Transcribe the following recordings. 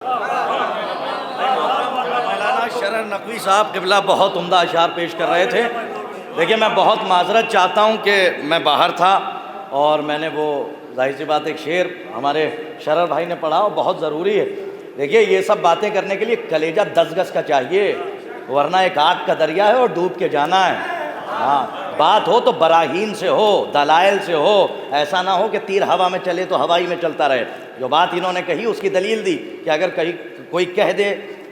मौलाना शरर नकवी साहब क़िबला बहुत उम्दा अशार पेश कर रहे थे। देखिए, मैं बहुत माजरत चाहता हूँ कि मैं बाहर था और मैंने वो जाहिर सी बात एक शेर हमारे शरर भाई ने पढ़ा और बहुत ज़रूरी है। देखिए, ये सब बातें करने के लिए कलेजा 10 गज का चाहिए, वरना एक आग का दरिया है और डूब के जाना है। हाँ, बात हो तो बराहीन से हो, दलाइल से हो, ऐसा ना हो कि तीर हवा में चले तो हवाई में चलता रहे। जो बात इन्होंने कही उसकी दलील दी कि अगर कहीं कोई कह दे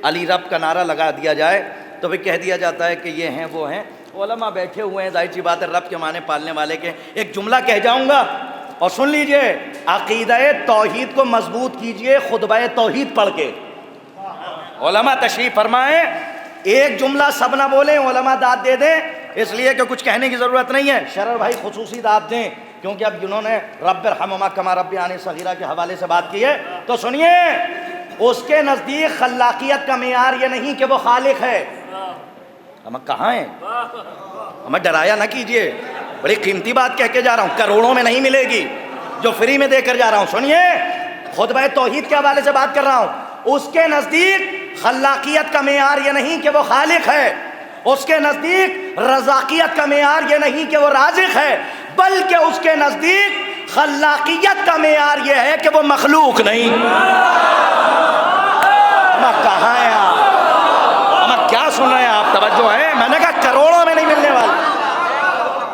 अली रब का नारा लगा दिया जाए तो भी कह दिया जाता है कि ये हैं वो हैं। उलमा बैठे हुए हैं, जाहिर सी बात है रब के माने पालने वाले के। एक जुमला कह जाऊँगा और सुन लीजिए, अक़ीदा तौहीद को मजबूत कीजिए खुतबा तौहीद पढ़ के। उलमा तशरीफ़ फरमाएँ, एक जुमला सब ना बोलें, उलमा दाद दे दें, इसलिए कि कुछ कहने की ज़रूरत नहीं है। शरर भाई खुसूसी दाद दें, क्योंकि अब जिन्होंने रब्बिरहम्हुमा कमा रब्बियानी सगीरा के हवाले से बात की है तो सुनिए, उसके नज़दीक खल्लाकियत का मेयार ये नहीं कि वो खालिक है। हम कहाँ हैं? हमें डराया ना कीजिए, बड़ी कीमती बात कह के जा रहा हूँ, करोड़ों में नहीं मिलेगी जो फ्री में देकर जा रहा हूँ। सुनिए, खुतबा तौहीद के हवाले से बात कर रहा हूँ। उसके नज़दीक खल्लाकियत का मेयार ये नहीं कि वो खालिक है, उसके नज़दीक रज़ाकियत का मेयार ये नहीं कि वो राज़िक़ है, बल्कि उसके नज़दीक खल्लाकियत का मेयार ये है कि वो मखलूक नहीं। कहाँ हैं आप? हम क्या सुन रहे हैं आप? तवज्जो है, मैंने कहा करोड़ों में नहीं मिलने वाली।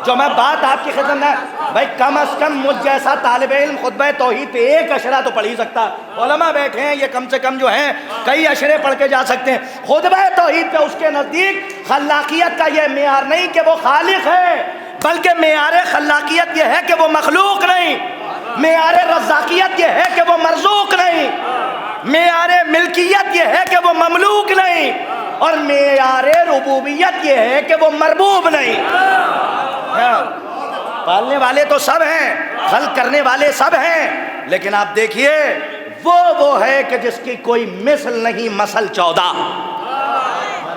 जो मैं बात आपकी खिदमत में, भाई कम अज़ कम मुझ जैसा तालिब इल्म खुतबा तौहीद पे एक अशरा तो पढ़ ही सकता। उलमा बैठे हैं, ये कम से कम जो हैं कई अशरे पढ़ के जा सकते हैं। खुतबा तौहीद पे उसके नज़दीक खल्लाकियत का ये मेयार नहीं कि वो खालिक है, बल्कि मेयार खल्लाकियत ये है कि वो मखलूक नहीं, मेयार रज़ाकियत ये है कि वो मरज़ूक नहीं, मेयार मिल्कियत ये है कि वो ममलूक नहीं, और मेयार रुबूबियत ये है कि वो मरबूब नहीं। पालने वाले तो सब हैं, खल करने वाले सब हैं, लेकिन आप देखिए वो है कि जिसकी कोई मिसल नहीं, मसल 14।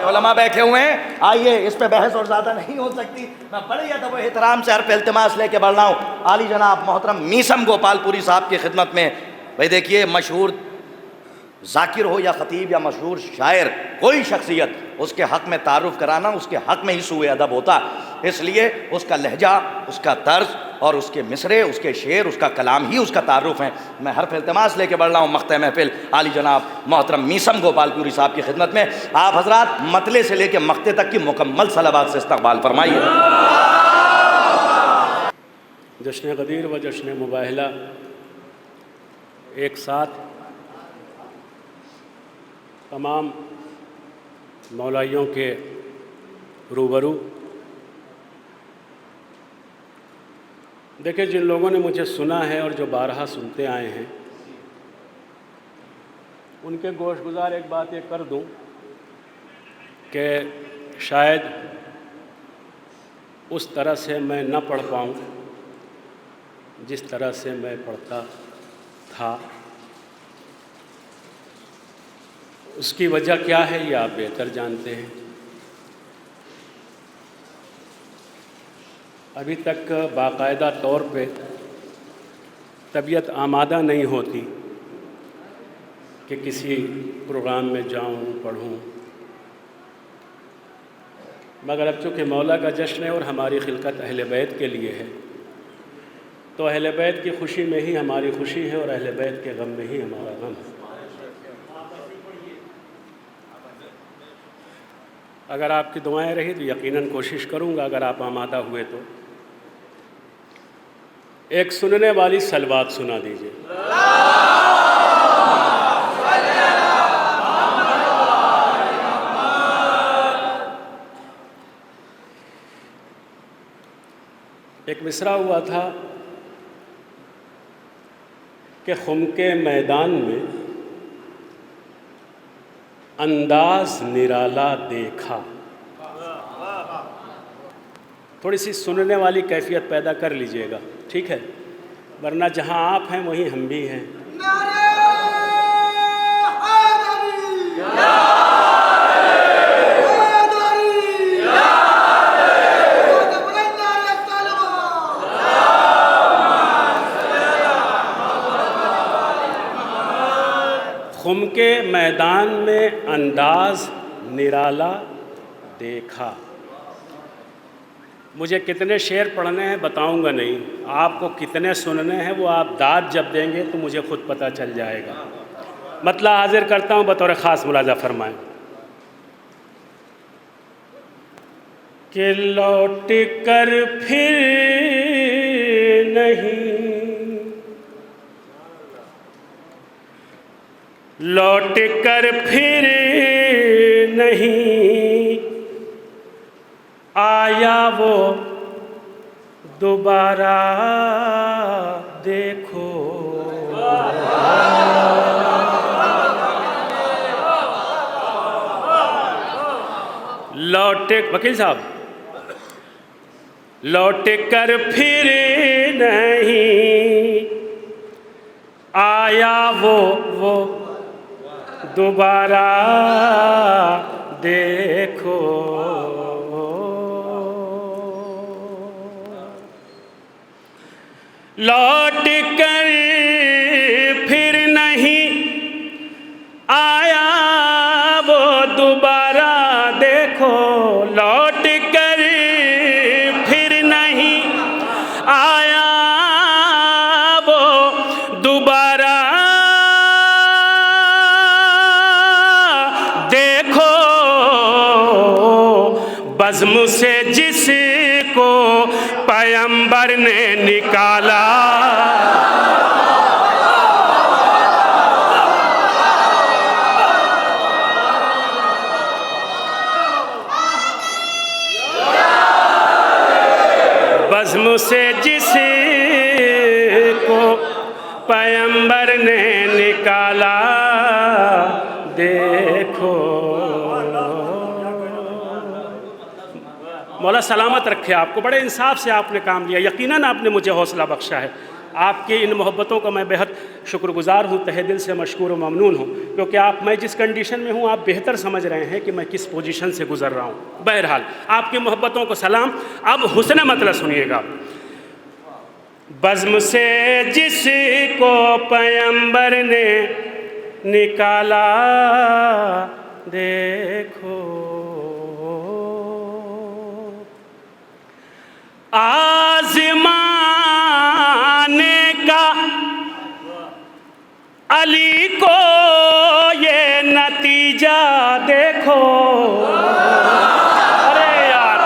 उलमा बैठे हुए हैं, आइए इस पे बहस और ज़्यादा नहीं हो सकती। मैं बड़े अदब एहतराम से अर्फ़ इल्तिमास लेके बढ़ रहा हूँ आली जनाब मोहतरम मीसम गोपालपुरी साहब की खिदमत में। भाई देखिए, मशहूर ज़ाकिर हो या ख़तीब या मशहूर शायर, कोई शख्सियत, उसके हक़ में तारुफ़ कराना उसके हक़ में ही सूए अदब होता। इसलिए उसका लहजा, उसका तर्ज और उसके मिसरे, उसके शेर, उसका कलाम ही उसका तारुफ़ है। मैं हर्फ़ इल्तिमास लेके बढ़ रहा हूँ मख्ते महफ़िल आली जनाब मोहतरम मीसम गोपालपुरी साहब की खिदमत में। आप हज़रात मतले से लेके मख्ते तक की मुकम्मल सलावात से इस्तक़बाल फरमाइए। जश्न ग़दीर व जश्न मुबाहला एक साथ तमाम मौलाइयों के रूबरू। देखिए, जिन लोगों ने मुझे सुना है और जो बारहा सुनते आए हैं, उनके गोशगुजार एक बात ये कर दूं कि शायद उस तरह से मैं न पढ़ पाऊँ जिस तरह से मैं पढ़ता था। उसकी वजह क्या है ये आप बेहतर जानते हैं। अभी तक बाकायदा तौर पे तबीयत आमादा नहीं होती कि किसी प्रोग्राम में जाऊं, पढ़ूं, मगर अब चूँकि मौला का जश्न है और हमारी खिलकत अहले बैत के लिए है, तो अहले बैत की खुशी में ही हमारी खुशी है और अहले बैत के गम में ही हमारा गम है। अगर आपकी दुआएं रही तो यकीनन कोशिश करूँगा, अगर आप आमादा हुए तो एक सुनने वाली सलवात सुना दीजिए। एक मिसरा हुआ था कि खुम के मैदान में अंदाज निराला देखा। थोड़ी सी सुनने वाली कैफियत पैदा कर लीजिएगा, ठीक है? वरना जहां आप हैं वहीं हम भी हैं। खुम के मैदान में अंदाज निराला देखा। मुझे कितने शेर पढ़ने हैं बताऊंगा नहीं, आपको कितने सुनने हैं वो आप दाद जब देंगे तो मुझे खुद पता चल जाएगा। मतलब हाजिर करता हूँ, बतौर ख़ास मुलाजा फरमाएं कि लौट कर फिर नहीं, लौट कर फिर नहीं आया वो दोबारा देखो। लौटे, वकील साहब, लौट कर फिर नहीं आया वो दोबारा देखो। लौट कर फिर नहीं आया वो दोबारा देखो। लौट कर फिर नहीं आया वो दोबारा देखो। बज़्म से जिसको पैगंबर ने निकाला, बज़्म से जिसको पैगंबर ने निकाला देखो। मौला सलामत रखे आपको, बड़े इंसाफ से आपने काम लिया। यकीनन आपने मुझे हौसला बख्शा है। आपकी इन मोहब्बतों का मैं बेहद शुक्रगुजार हूँ, तहे दिल से मशकूर व ममनून हूँ, क्योंकि मैं जिस कंडीशन में हूँ आप बेहतर समझ रहे हैं कि मैं किस पोजीशन से गुजर रहा हूँ। बहरहाल आपकी मोहब्बतों को सलाम। अब हुस्न मतलब सुनिएगा। बज़्म से जिसको पैगंबर ने निकाला देखो। आज़माने का अली को ये नतीजा देखो। अरे यार,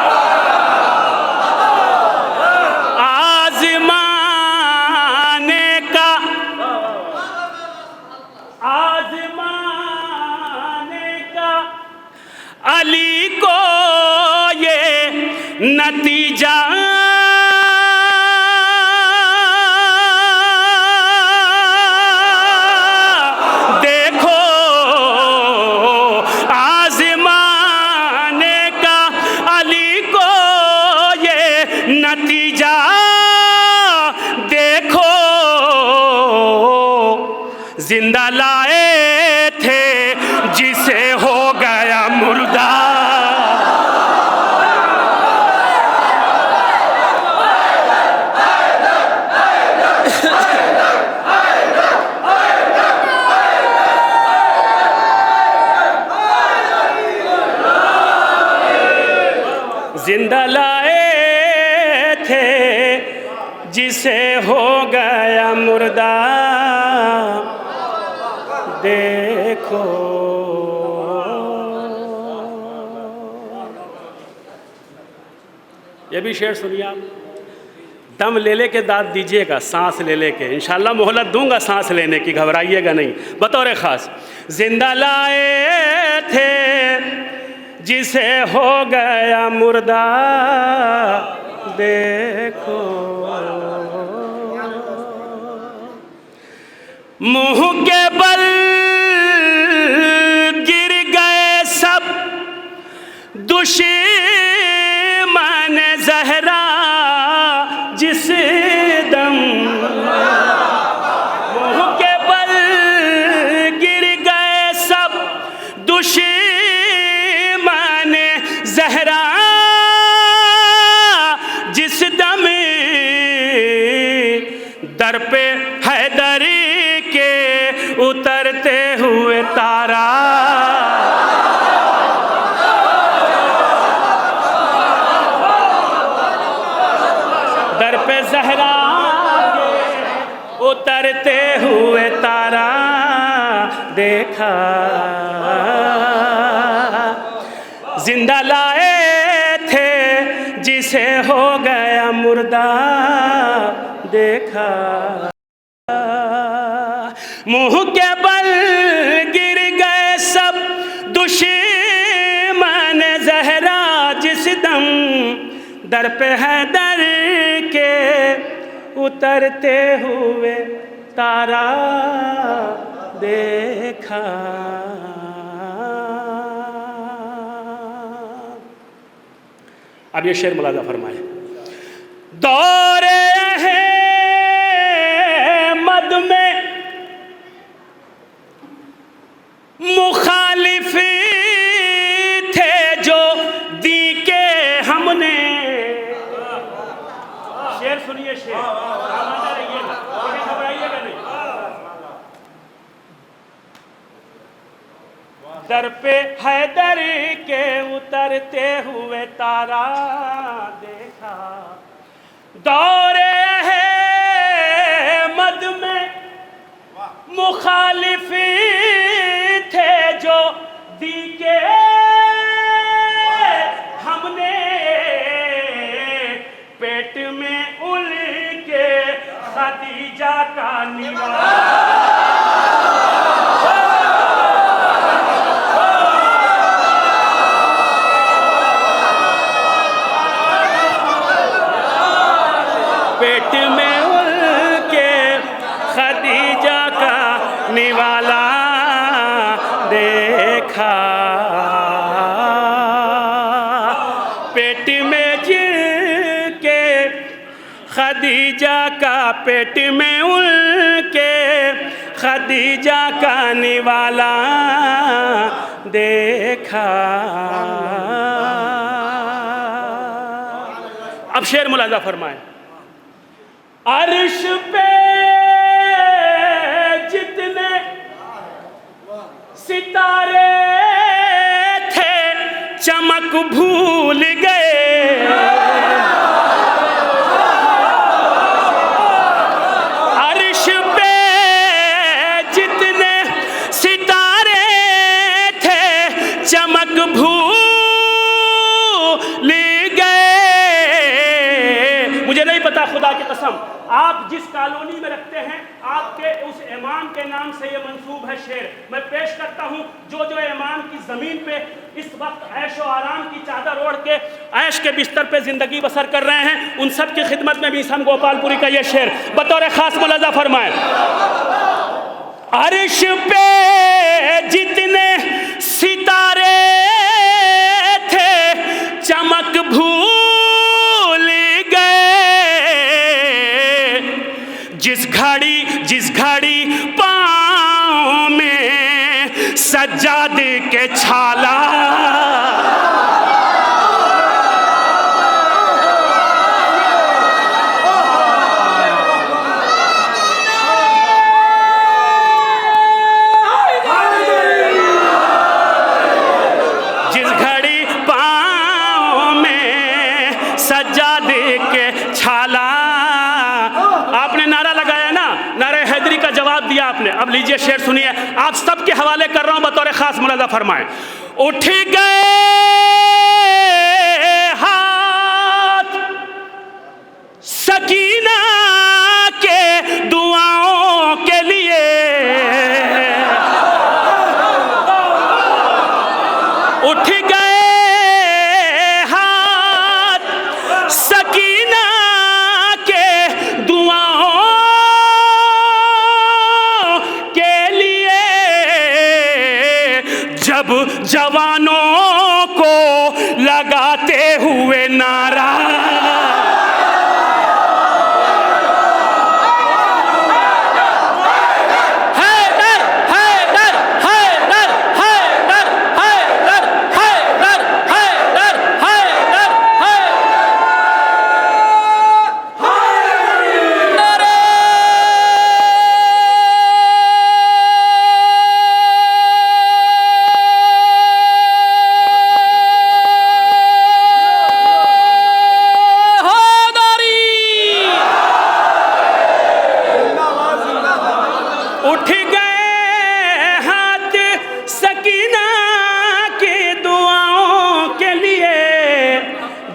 आज़माने का अली को ये नतीजा देखो। आज़माने का अली को ये नतीजा देखो। जिंदा लाए थे जिसे हो गया मुर्दा। जिंदा लाए थे जिसे हो गया मुर्दा देखो। ये भी शेर सुनिए आप। दम ले ले के दाद दीजिएगा, सांस ले ले के। इंशाल्लाह मोहलत दूंगा सांस लेने की, घबराइएगा नहीं। बतौर ख़ास, जिंदा लाए थे जिसे हो गया मुर्दा देखो। मुंह के बल गिर गए सब दुश्मन ज़हरा जिस दम। मुंह के बल गिर गए सब दुश्मन ज़हरा जिस दम। दर पे हैदरी के उतरते हुए तारा उतरते हुए तारा देखा, जिंदा लाए थे जिसे हो गया मुर्दा देखा, मुंह के बल गिर गए सब दुश्मन ज़हरा जिस दम, दर पे है दर के उतरते हुए तारा देखा। अब ये शेर मुलाजा फरमाए। दौरे है मद में मुखालिफ थे जो दी के हमने, शेर सुनिए शेर, रहिएगा, घबराइएगा नहीं। दर पे हैदर के उतरते हुए तारा देखा, दौरे है मद में मुखालिफ थे जो दी के हमने, पेट में उनके खदीजा का निवाला, पेट में उनके खदीजा का निवाला देखा, पेट में जिनके खदीजा का, पेट में उनके खदीजा का निवाला देखा। अब शेर मुलाजा फरमाए। अर्श पे जितने सितारे थे चमक भूल गए, अर्श पे जितने सितारे थे चमक भूल गए। मुझे नहीं पता खुदा की कसम आप जिस कॉलोनी में रखते हैं आपके उस इमाम के नाम से ये मंसूब है शेर। मैं पेश करता हूँ जो जो इमाम की ज़मीन पे इस वक्त ऐशो आराम की चादर ओढ़ के ऐश के बिस्तर पे ज़िंदगी बसर कर रहे हैं, उन सब की खिदमत में भी हम गोपालपुरी का ये शेर बतौर ख़ास मुलाजा फरमाएं। अर्श पे जितने सितारे थे चमक भूल गए, जिस घड़ी पाँव में सज्जाद के छाला, जिस घड़ी पाँव में सज्जाद के छाला, आपने नारा लगाया ना, नारे हैदरी का जवाब दिया आपने। अब लीजिए शेर सुनिए, आप सबके हवाले कर रहा हूं बतौर खास मुलाजा फरमाएं। उठ गए हाथ सकीना के दुआओं के लिए, उठ गए हाथ सकीना के दुआओं के लिए, जब जवानों को लगाते हुए नारा,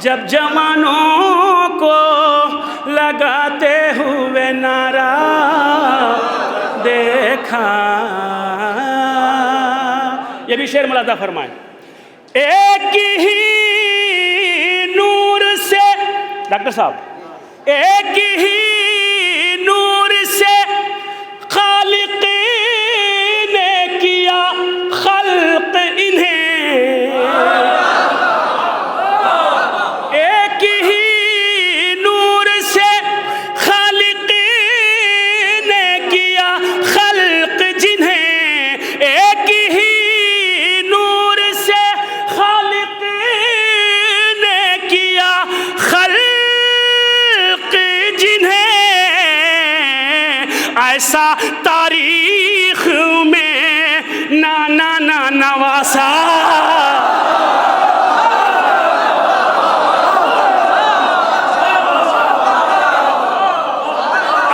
जब जवानों को लगाते हुए नारा देखा। ये भी शेर मुलादा फरमाए। एक ही नूर से, डॉक्टर साहब, एक ही नूर से खालिक ने किया खल्क इन्हें। एक ही नूर से खालिक ने किया खल्क जिन्हें। एक ही नूर से खालिक ने किया खल्क जिन्हें। ऐसा तारीख में ना नवासा।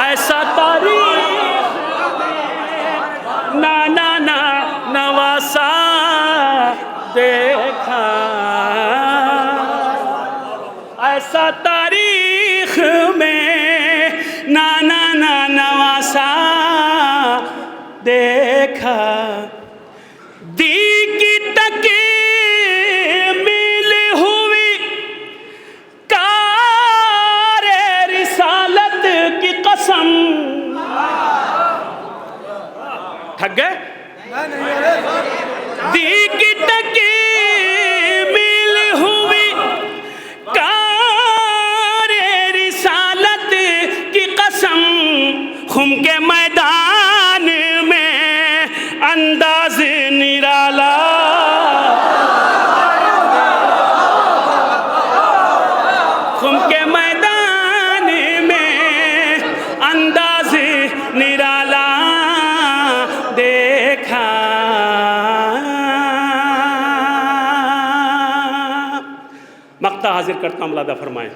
ऐसा तारीख में ना नवासा देखा। ऐसा तारीख में ना नवासा देखा। दी की तकमील हुई कारे रिसालत की कसम। थक गए? दी की तकमील हुई कारे रिसालत की कसम। खुम के मैदान में अंदाज निराला। खुम के मैदान में अंदाज निराला देखा। मक्ता हाजिर करता हूं, मुलादा फरमाएं।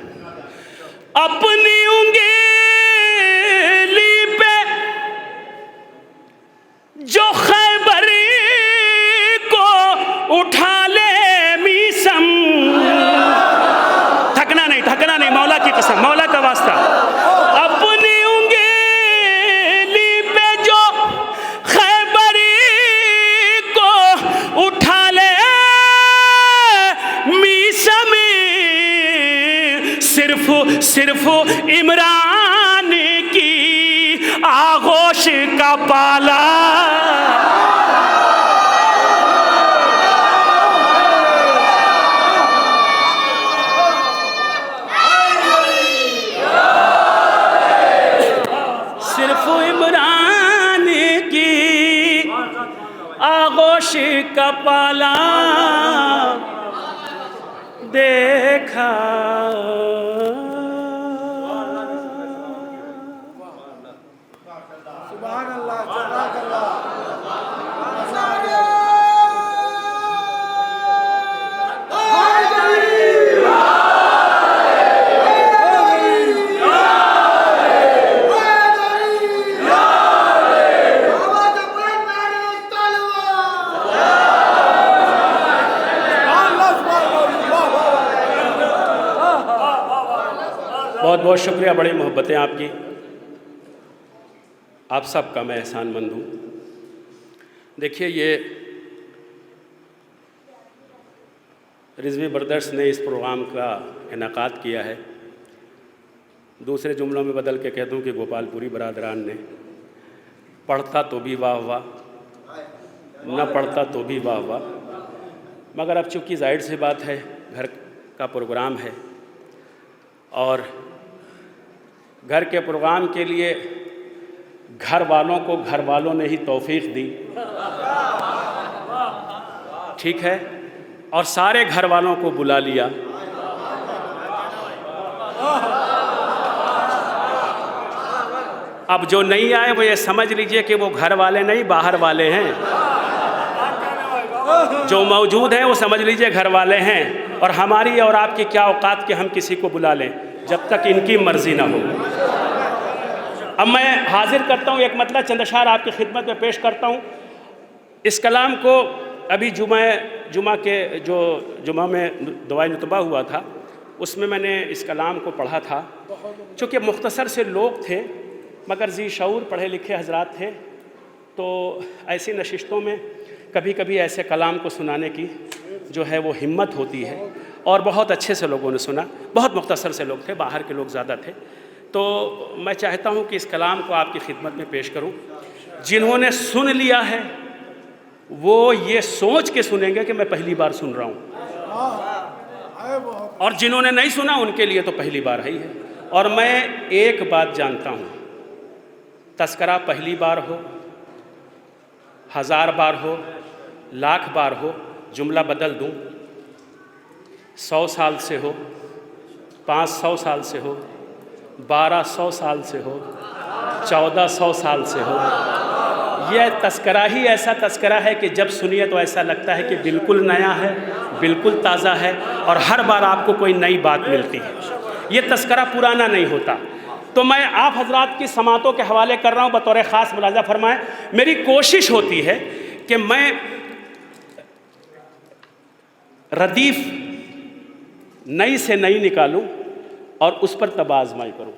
अपनी उंगली पे जो खैबर को उठा ले मीसम। थकना नहीं, मौला की कसम, मौला का वास्ता। अपनी उंगली पे जो खैबर को उठा ले मीसम। सिर्फ इमरान की आगोश का पाला। सिर्फ इमरान की आगोश का पाला देखा। सुभान अल्लाह, जज़ाक अल्लाह। बहुत बहुत शुक्रिया, बड़ी मोहब्बतें आपकी। आप सबका मैं एहसानमंद हूँ। देखिए, ये रिजवी ब्रदर्स ने इस प्रोग्राम का इनेकाद किया है। दूसरे जुमलों में बदल के कह दूँ कि गोपालपुरी बरादरान ने, पढ़ता तो भी वाह वाह, न पढ़ता तो भी वाह वाह। मगर अब चूँकि जाहिर सी बात है, घर का प्रोग्राम है और घर के प्रोग्राम के लिए घर वालों को घर वालों ने ही तौफीक दी, ठीक है, और सारे घर वालों को बुला लिया। अब जो नहीं आए वो ये समझ लीजिए कि वो घर वाले नहीं, बाहर वाले हैं। जो मौजूद हैं वो समझ लीजिए घर वाले हैं, और हमारी और आपकी क्या औकात कि हम किसी को बुला लें जब तक इनकी मर्जी ना हो। अब मैं हाजिर करता हूँ, एक मतलब चंद अशार आपकी खिदमत में पेश करता हूँ। इस कलाम को अभी जुमा के जो जुमा में दुआए नुतबा हुआ था, उसमें मैंने इस कलाम को पढ़ा था। चूँकि मुख्तसर से लोग थे मगर जी शऊर पढ़े लिखे हजरात थे, तो ऐसी नशिस्तों में कभी कभी ऐसे कलाम को सुनाने की जो है वो हिम्मत होती है, और बहुत अच्छे से लोगों ने सुना। बहुत मुख्तसर से लोग थे, बाहर के लोग ज़्यादा थे। तो मैं चाहता हूँ कि इस कलाम को आपकी खिदमत में पेश करूँ। जिन्होंने सुन लिया है वो ये सोच के सुनेंगे कि मैं पहली बार सुन रहा हूँ, और जिन्होंने नहीं सुना उनके लिए तो पहली बार ही है। और मैं एक बात जानता हूँ, तस्करा पहली बार हो, 1000 बार हो, लाख बार हो, जुमला बदल दूँ, 100 साल से हो, 500 साल से हो, 1200 साल से हो, 1400 साल से हो, यह तस्करा ही ऐसा तस्करा है कि जब सुनिए तो ऐसा लगता है कि बिल्कुल नया है, बिल्कुल ताज़ा है, और हर बार आपको कोई नई बात मिलती है। ये तस्करा पुराना नहीं होता। तो मैं आप हजरात की समातों के हवाले कर रहा हूँ, बतौर ख़ास मुलाज़ा फरमाएं। मेरी कोशिश होती है कि मैं रदीफ़ नई से नई निकालूं और उस पर तबाज़माई करूं।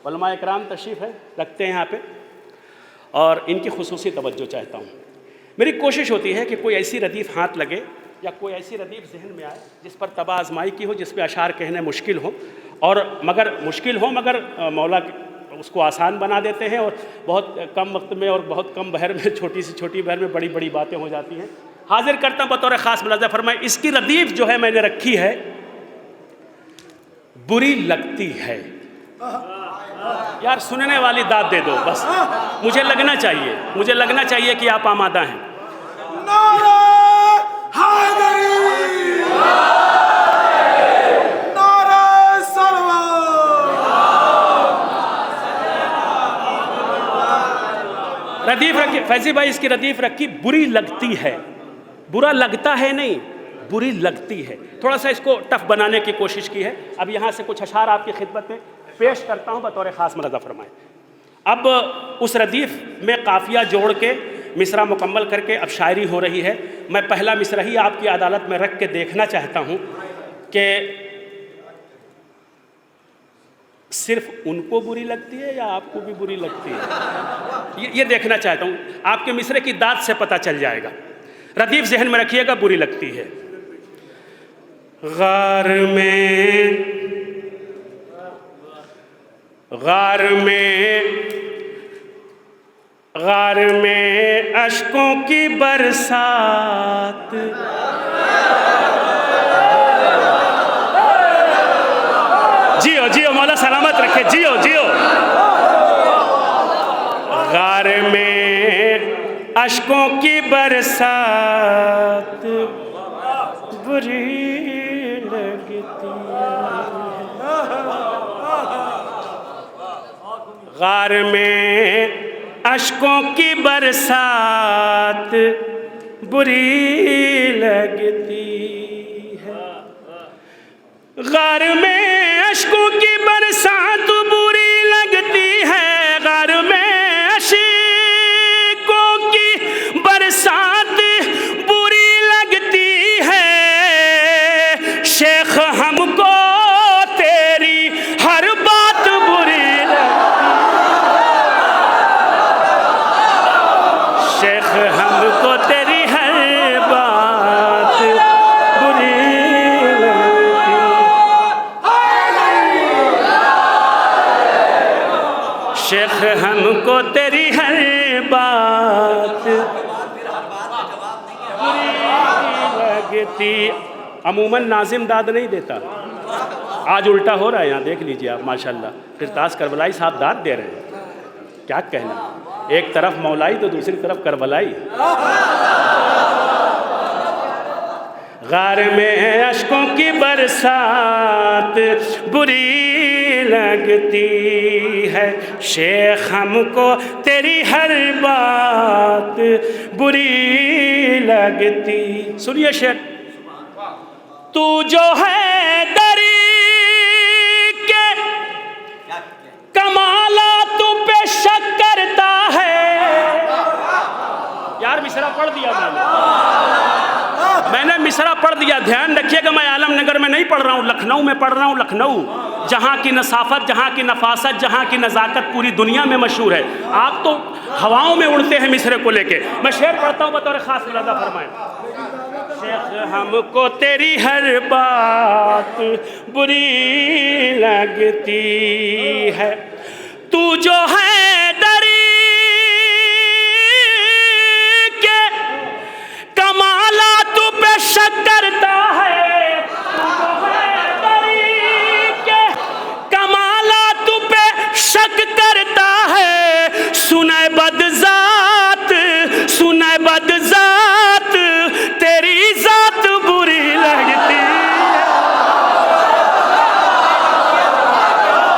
उलमा इकराम तशरीफ़ है रखते हैं यहाँ पे, और इनकी खुसूसी तवज्जो चाहता हूँ। मेरी कोशिश होती है कि कोई ऐसी रदीफ़ हाथ लगे या कोई ऐसी रदीफ़ जहन में आए जिस पर तबाज़माई की हो, जिस पर अशार कहने मुश्किल हो, और मगर मौला उसको आसान बना देते हैं, और बहुत कम वक्त में और बहुत कम बहर में, छोटी से छोटी बहर में बड़ी बड़ी बातें हो जाती हैं। हाजिर करता हूँ बतौर ख़ास मुलाज़ा फरमाएं। इसकी रदीफ़ जो है मैंने रखी है, बुरी लगती है। यार सुनने वाली दाद दे दो बस, मुझे लगना चाहिए कि आप आमादा हैं। नारे हैदरी, नारे सलवात। रदीफ रखी फैजी भाई, इसकी रदीफ रखी, बुरी लगती है। बुरा लगता है नहीं, बुरी लगती है। थोड़ा सा इसको टफ बनाने की कोशिश की है। अब यहाँ से कुछ अशार आपकी खिदमत में पेश करता हूँ बतौर ख़ास मुलाज़ा फरमाएं। अब उस रदीफ़ में काफ़िया जोड़ के मिसरा मुकम्मल करके अब शायरी हो रही है। मैं पहला मिसरा ही आपकी अदालत में रख के देखना चाहता हूँ कि सिर्फ उनको बुरी लगती है या आपको भी बुरी लगती है, ये देखना चाहता हूँ। आपके मिसरे की दाद से पता चल जाएगा। रदीफ़ जहन में रखिएगा, बुरी लगती है। गार में अश्कों की बरसात, जियो जियो मौला सलामत रखे, जियो जियो। गार में अश्कों की बरसात बुरी लगती है। गार में अश्कों की बरसात बुरी लगती है। गार में अश्कों की बरसात बुरी लगती है। गार में अश्कों की बरसात बुरी लगती है। शेख हमको तेरी हर बात बुरी शेख हमको तेरी हर बात बुरी लगती। शेख हमको तेरी हर बात बुरी लगती। अमूमन नाजिम दाद नहीं देता, आज उल्टा हो रहा है। यहाँ देख लीजिए आप, माशाल्लाह। किरतास करबलाई साहब दाद दे रहे हैं, क्या कहना। एक तरफ मौलाई तो दूसरी तरफ करबलाई। गार में अश्कों की बरसात बुरी लगती है। शेख हमको तेरी हर बात बुरी लगती। सुनिए शेख, तू जो है दरी के कमाला तू पे शक करता है। यार मिसरा पढ़ दिया मैंने मैंने मिसरा पढ़ दिया। ध्यान रखिएगा, मैं आलमनगर में नहीं पढ़ रहा हूँ, लखनऊ में पढ़ रहा हूँ। लखनऊ जहाँ की नसाफत, जहाँ की नफासत, जहाँ की नज़ाकत पूरी दुनिया में मशहूर है। आप तो हवाओं में उड़ते हैं मिसरे को लेके। मैं शेर पढ़ता हूँ बतौर ख़ास मुलादा फरमाएं। शेख हमको तेरी हर बात बुरी लगती है, तू जो है डरी के कमाला तू पे शक करता है, तू जो है डरी के कमाला तू पे शक करता है। सुने बदजात, सुने बदजात तेरी जात बुरी लगती है,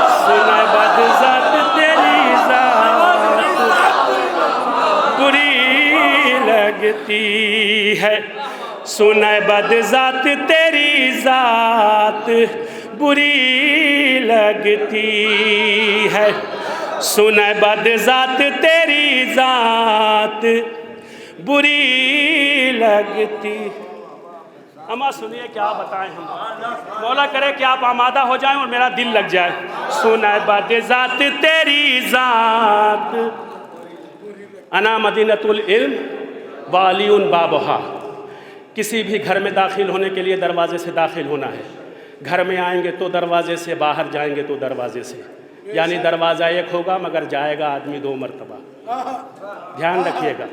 सुने बदजात तेरी जात बुरी लगती है, सुने बदजात तेरी जात बुरी लगती है, सुने बदजात तेरी जात बुरी लगती। अम्मा सुनिए क्या बताएं हम, मौला करे कि आप आमादा हो जाएं और मेरा दिल लग जाए। सुने बदजात तेरी जात, अना मदीनतुल इल्म वालियुन बाबहा। किसी भी घर में दाखिल होने के लिए दरवाजे से दाखिल होना है। घर में आएंगे तो दरवाजे से, बाहर जाएंगे तो दरवाजे से, यानी दरवाज़ा एक होगा मगर जाएगा आदमी 2 मरतबा। ध्यान रखिएगा।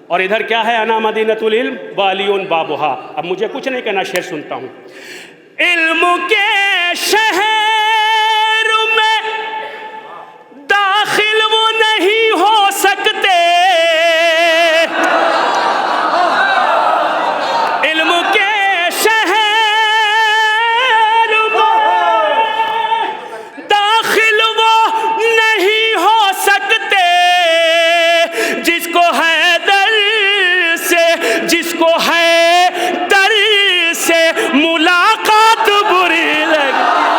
और इधर क्या है, अना मदीनतुल इल्म वालियुन बाबुहा। अब मुझे कुछ नहीं कहना, शेर सुनता हूँ। इल्म के शहर में दाखिल वो नहीं हो सकते, इल्म के शहर में दाखिल वो नहीं हो सकते, जिसको है दर से, जिसको है दर से मुलाकात बुरी लगती।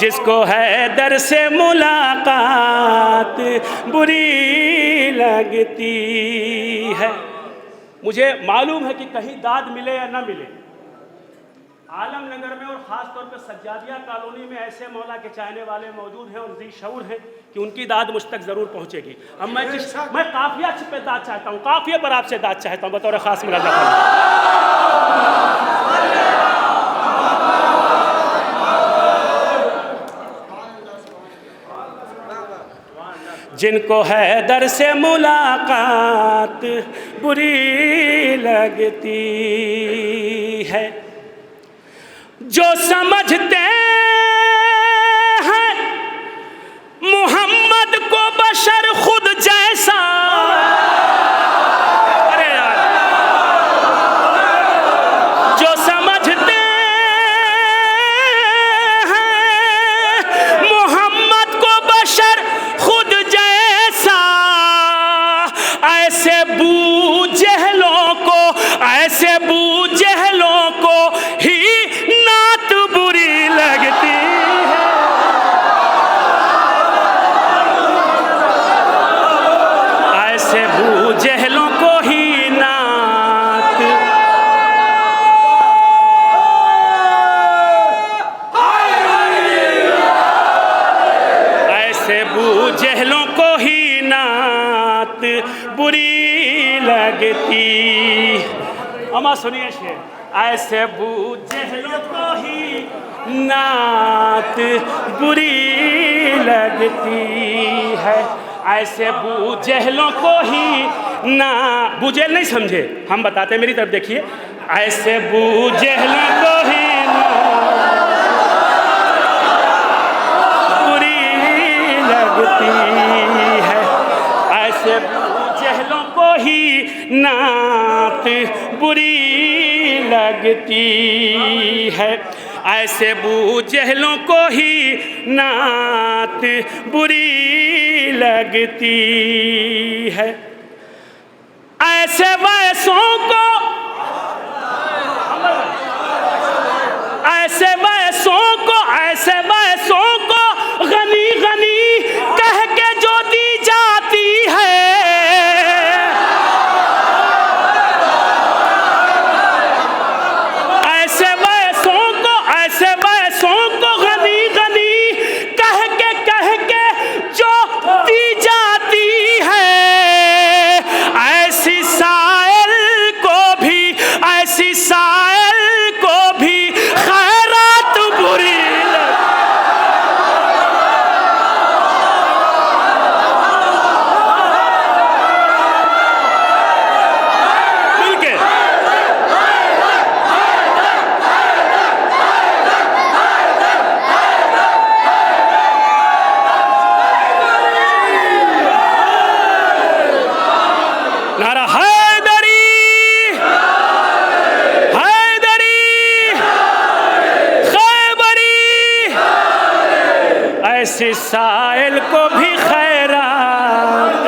जिसको है दर से मुलाकात बुरी लगती है। मुझे मालूम है कि कहीं दाद मिले या ना मिले, आलमनगर में और ख़ास तौर पे सज्जादिया कॉलोनी में ऐसे मौला के चाहने वाले मौजूद हैं और जी शऊर हैं कि उनकी दाद मुझ तक ज़रूर पहुँचेगी। अब मैं काफ़िया पे दाद चाहता हूँ, काफ़िया पर आपसे दाद चाहता हूँ बतौर ख़ास मुलादा। जिनको है दर से मुलाकात बुरी लगती है, जो समझते हैं मोहम्मद को बशर खुद जैसा, अरे यार, जो समझते हैं मोहम्मद को बशर खुद जैसा, ऐसे बू जहलों को, ऐसे बू जहलों को ही नात बुरी लगती है। ऐसे बू जहलों को ही नात, ऐसे बू जहलों को ही नात बुरी लगती। अम्मा सुनिए शेर, ऐसे बू जहलों को ही नात बुरी लगती है, ऐसे बू जहलों को ही ना, बू जहल नहीं समझे, हम बताते हैं, मेरी तरफ देखिए। ऐसे बू जहलों को ही नात बुरी लगती है, ऐसे बूझलों को ही नात बुरी लगती है। ऐसे वैसों को, ऐसे वैसों को, ऐसे वैसों को गनी गनी कह के जो दी जाती है, ऐसे वैसों को गनी गनी कह के जो दी जाती है, ऐसी साइल को भी, ऐसी साइल को भी खैरात बुरी मिलके नारा हैदरी, हैदरी, खैबरी, ऐसे साइल को भी खैरात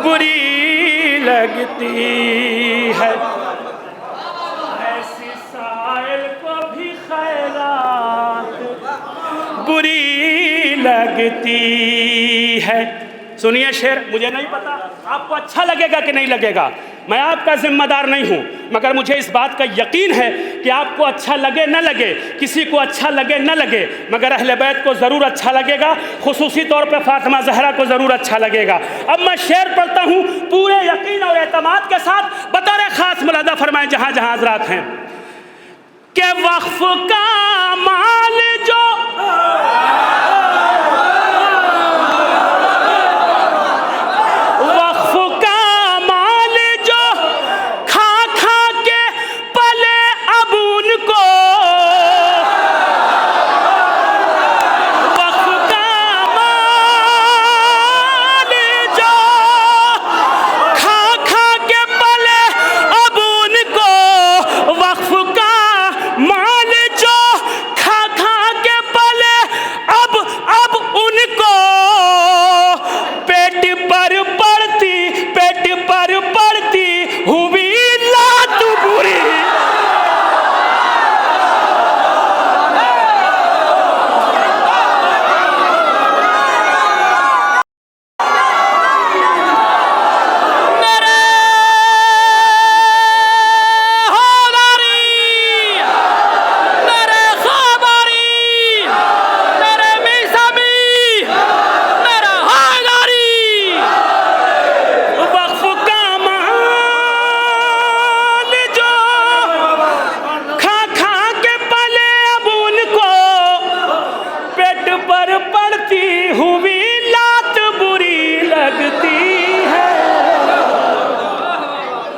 बुरी लगती है, ऐसे साइल को भी खैरात बुरी लगती है। सुनिए शेर, मुझे नहीं पता आपको अच्छा लगेगा कि नहीं लगेगा, मैं आपका जिम्मेदार नहीं हूँ, मगर मुझे इस बात का यकीन है कि आपको अच्छा लगे न लगे, किसी को अच्छा लगे न लगे, मगर अहले बैत को ज़रूर अच्छा लगेगा, खुसूसी तौर पे फातिमा ज़हरा को ज़रूर अच्छा लगेगा। अब मैं शेर पढ़ता हूँ पूरे यकीन और एतमाद के साथ, बतौर ख़ास मुलादा फरमाएं जहाँ जहाँ हज़रात हैं कि वक्फ का माल जो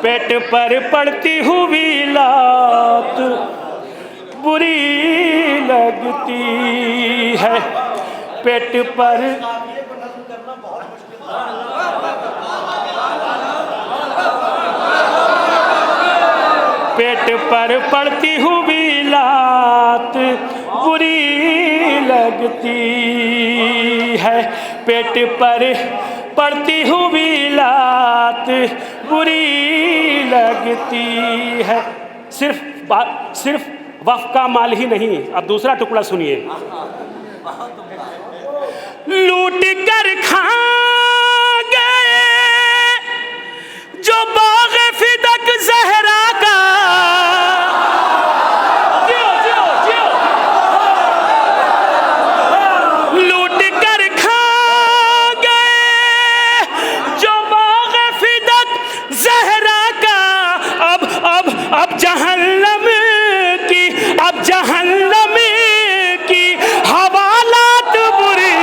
पेट पर पड़ती हुई लात बुरी लगती है, पेट पर पेट पर पड़ती हुई लात बुरी लगती है, पेट पर पड़ती हुई लात बुरी लगती है। सिर्फ वक्फ का माल ही नहीं, अब दूसरा टुकड़ा सुनिए। लूट कर खा गए जो बाग़ फिदक ज़हरा का, लूट कर खा गए जो बाग़ फिदक ज़हरा का, अब जहन्नम की, अब जहन्नम की हवालात बुरी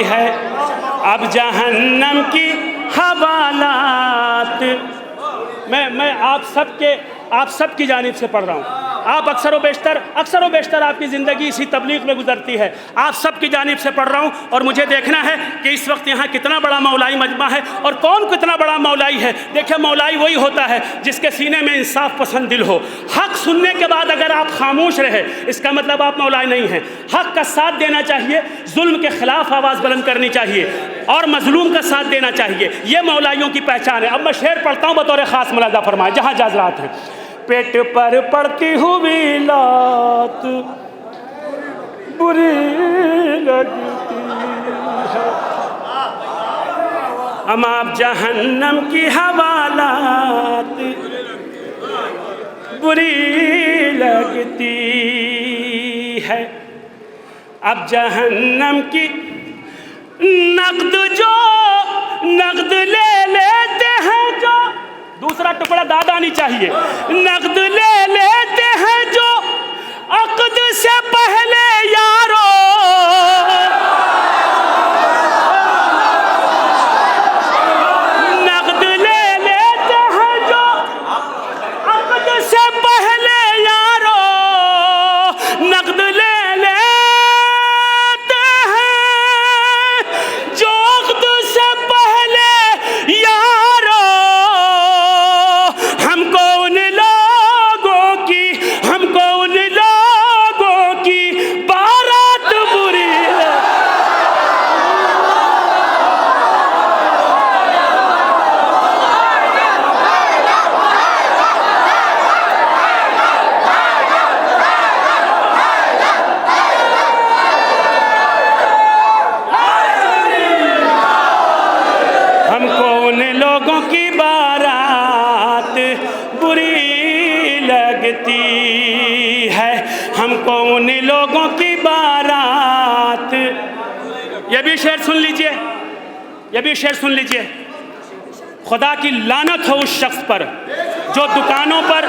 है। अब जहन्नम की हवालात, मैं आप सबकी जानिब से पढ़ रहा हूँ। आप अक्सर व बेशतर आपकी ज़िंदगी इसी तबलीग में गुजरती है। आप सब की जानिब से पढ़ रहा हूँ और मुझे देखना है कि इस वक्त यहाँ कितना बड़ा मौलाई मजमा है और कौन कितना बड़ा मौलाई है। देखिए, मौलाई वही होता है जिसके सीने में इंसाफ पसंद दिल हो। हक़ सुनने के बाद अगर आप खामोश रहे, इसका मतलब आप मौलाई नहीं हैं। हक़ का साथ देना चाहिए, जुल्म के ख़िलाफ़ आवाज़ बुलंद करनी चाहिए और मजलूम का साथ देना चाहिए। ये मौलाइयों की पहचान है। अब मैं शेर पढ़ता हूँ, बतौर ख़ास मुलाज़ा फरमाएं। जहाँ जाज़रात हैं, पेट पर पड़ती हुई लात बुरी लगती है, हम आप जहन्नम की हवालात बुरी लगती है। अब जहन्नम की नक़द ले लेते हैं जो, दूसरा टुकड़ा दादा नहीं चाहिए, नक़द ले लेते हैं जो अक़द से पहले यारो, नक़द ले लेते हैं जो अक़द से पहले यारो, नक़द ले लेते हैं जो अक़द से पहले यारो, हमको उन लोगों की बारात बुरी है। हमको उन लोगों की बारात बुरी लगती है, हमको उन लोगों की बारात। ये भी शेर सुन लीजिए, ये भी शेर सुन लीजिए। खुदा की लानत हो उस शख्स पर जो दुकानों पर,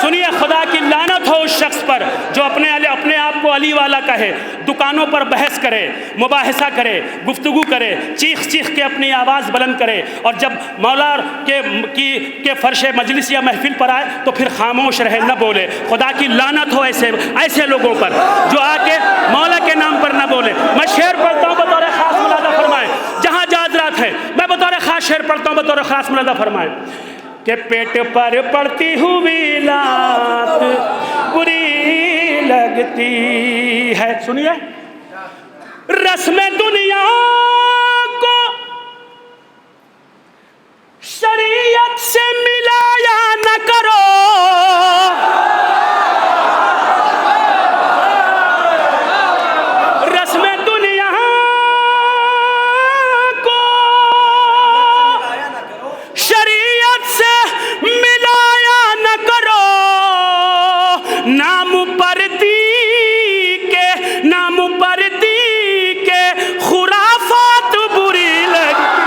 सुनिए, खुदा की लानत हो उस शख्स पर जो अपने आप को अली वाला कहे, दुकानों पर बहस करे, मुबाहिसा करे, गुफ्तगू करे, चीख के अपनी आवाज़ बुलंद करे, और जब मौला के फर्श मजलिस या महफिल पर आए तो फिर खामोश रहे, न बोले। खुदा की लानत हो ऐसे लोगों पर जो आके मौला के नाम पर न बोले। मैं शेर पढ़ता हूँ, बतौर ख़ास मुलाज़ा फरमाएं। जहाँ जाज़रात है, मैं बतौर ख़ास शेर पढ़ता हूँ, बतौर ख़ास मुलाज़ा फरमाएं कि पेट पर पड़ती हुई लात बुरी लगती है। सुनिए, रस्म दुनिया को शरीयत से मिलाया न करो, रस्म दुनिया को शरीयत से मिलाया न करो, नाम पर्दी के खुराफात बुरी लगती।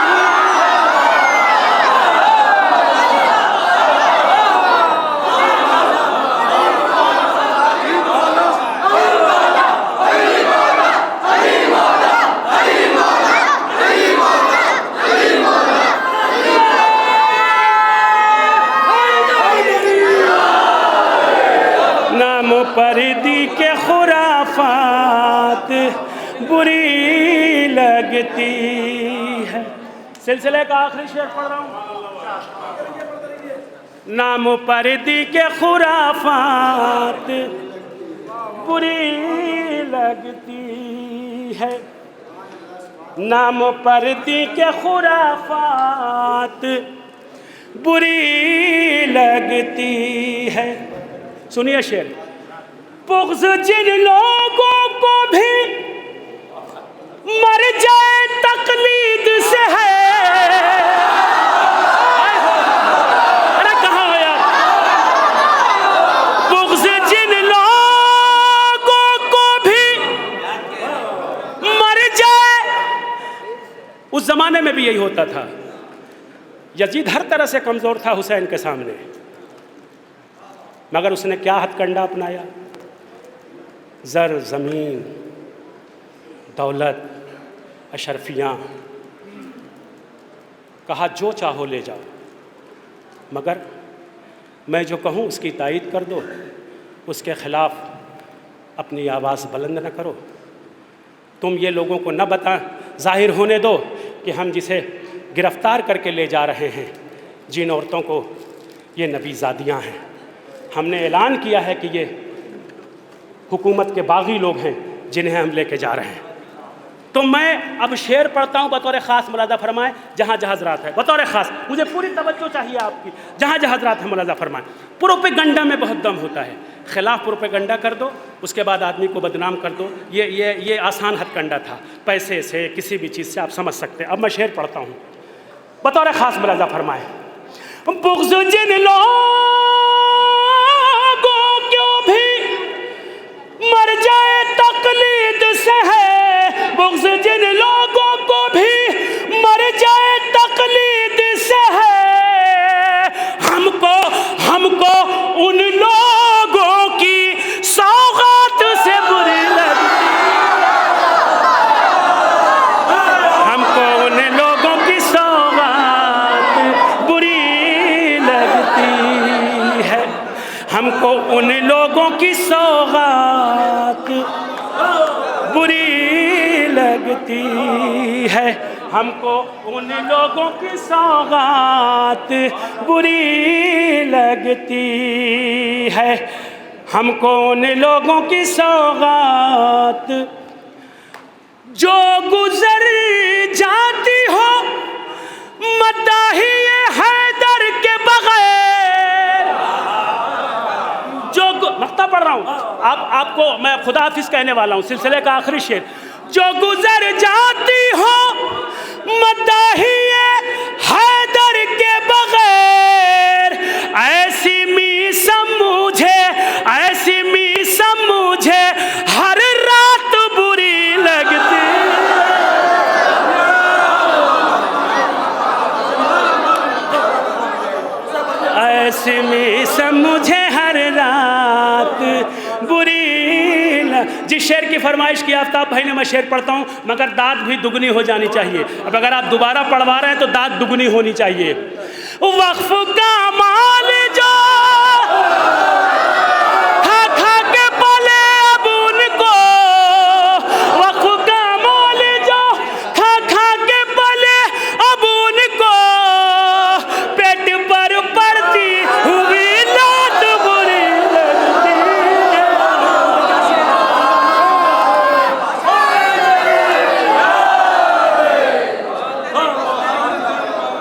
नाम पर्दी के खुराफात बुरी लगती है। सिलसिले का आखिरी शेर पढ़ रहा हूँ। नाम पर्दी के खुराफात बुरी लगती है, नाम पर्दी के खुराफात बुरी लगती है। सुनिए शेर, बुग़्ज़ जिन लोगों को भी मर जाए तकलीद से है। अरे कहाँ हो यार? बुग़्ज़ जिन लोगों को भी मर जाए, उस जमाने में भी यही होता था। यजीद हर तरह से कमज़ोर था हुसैन के सामने, मगर उसने क्या हथकंडा अपनाया? ज़र, ज़मीन, दौलत, अशरफियाँ, कहा जो चाहो ले जाओ, मगर मैं जो कहूँ उसकी तायीद कर दो, उसके ख़िलाफ़ अपनी आवाज़ बुलंद न करो। तुम ये लोगों को न ज़ाहिर होने दो कि हम जिसे गिरफ़्तार करके ले जा रहे हैं, जिन औरतों को ये नबीज़ादियाँ हैं, हमने ऐलान किया है कि ये हुकूमत के बागी लोग हैं जिन्हें हम लेके जा रहे हैं। तो मैं अब शेर पढ़ता हूँ बतौर ख़ास, मुलाज़ा फरमाएँ जहाँ जहाँ हज़रात है, बतौर ख़ास मुझे पूरी तवज्जो चाहिए आपकी, जहाँ जहाँ हज़रात है मुलाज़ा फरमाएँ। प्रोपेगंडा में बहुत दम होता है, खिलाफ प्रोपेगंडा कर दो, उसके बाद आदमी को बदनाम कर दो, ये आसान हथकंडा था, पैसे से किसी भी चीज़ से आप समझ सकते हैं। अब मैं शेर पढ़ता हूँ बतौर ख़ास, मुलाज़ा फरमाएँ। बुग़्ज़ जिन लोगों को भी मर जाए तक़लीद से है, बुग़्ज़ जिन लोगों को भी मर जाए तक़लीद से है, हमको उन लोगों की सौगात से बुरी लगती, हमको उन लोगों की सौगात बुरी लगती है, हमको उन लोगों की सौगात बुरी लगती है, हमको उन लोगों की सौगात बुरी लगती है, हमको उन लोगों की सौगात जो गुजर जाती हो मदाहिए हैदर के बगैर, जो मक्ता पढ़ रहा हूँ, आपको मैं खुदा हाफिज़ कहने वाला हूँ, सिलसिले का आखिरी शेर। जो गुजर जाती हो मदाहिए हैदर के बगैर, ऐसी मीसम मुझे हर रात बुरी लगती, ऐसी मीसम मुझे हर रात बुरी। जिस शेर की फरमाइश की आफ्ताब भाई ने मैं शेर पढ़ता हूँ, मगर दाद भी दुगनी हो जानी चाहिए। अब अगर आप दोबारा पढ़वा रहे हैं तो दाद दुगनी होनी चाहिए। वक्फ का माल